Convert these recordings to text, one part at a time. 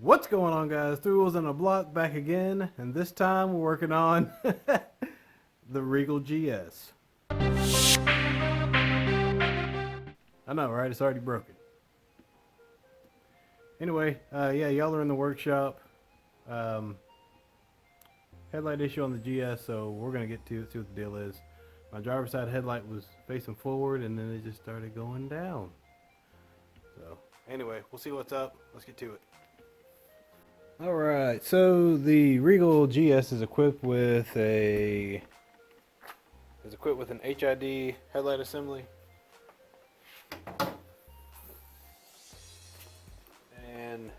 What's going on, guys? Three Wheels on a Block back again, and this time we're working on the Regal GS. I know, right? It's already broken. Anyway, yeah, y'all are in the workshop. Headlight issue on the GS, so we're gonna get to it, see what the deal is. My driver's side headlight was facing forward, and then it just started going down. So anyway, we'll see what's up. Let's get to it. Alright, so the Regal GS is equipped with an HID headlight assembly. And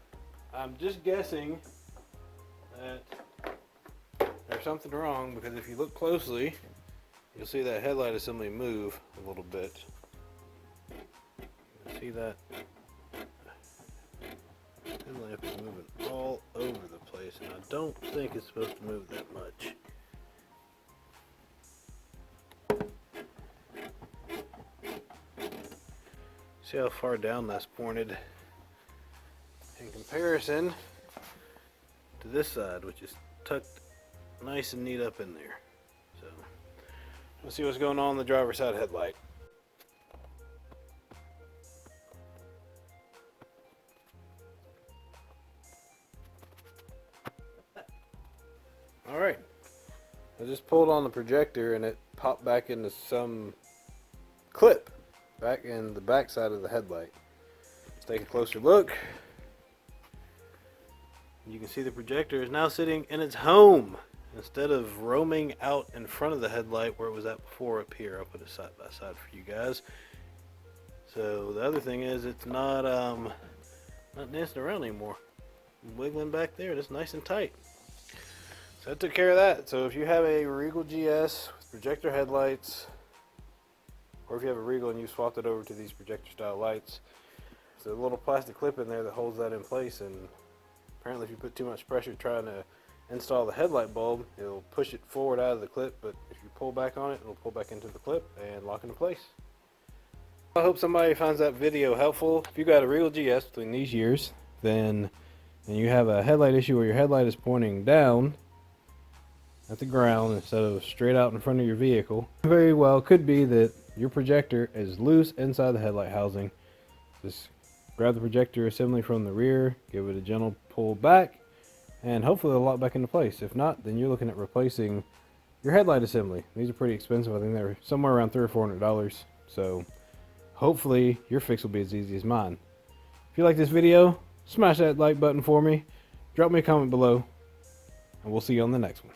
I'm just guessing that there's something wrong, because if you look closely, you'll see that headlight assembly move a little bit. You see that? Headlight is moving all over the place, and I don't think it's supposed to move that much. See how far down that's pointed in comparison to this side, which is tucked nice and neat up in there. So let's see what's going on in the driver's side headlight. Alright, I just pulled on the projector and it popped back into some clip back in the back side of the headlight. Let's take a closer look. You can see the projector is now sitting in its home instead of roaming out in front of the headlight where it was at before up here. I'll put it side by side for you guys. So the other thing is it's not dancing around anymore. I'm wiggling back there. It's nice and tight. So I took care of that. So if you have a Regal GS with projector headlights, or if you have a Regal and you swapped it over to these projector style lights, there's a little plastic clip in there that holds that in place, and apparently if you put too much pressure trying to install the headlight bulb, it'll push it forward out of the clip, but if you pull back on it, it'll pull back into the clip and lock into place. I hope somebody finds that video helpful. If you got a Regal GS between these years, and you have a headlight issue where your headlight is pointing down at the ground instead of straight out in front of your vehicle, very well could be that your projector is loose inside the headlight housing. Just grab the projector assembly from the rear, give it a gentle pull back, and hopefully it'll lock back into place. If not, then you're looking at replacing your headlight assembly. These are pretty expensive. I think they're somewhere around $300 or $400. So hopefully your fix will be as easy as mine. If you like this video, smash that like button for me, drop me a comment below, and we'll see you on the next one.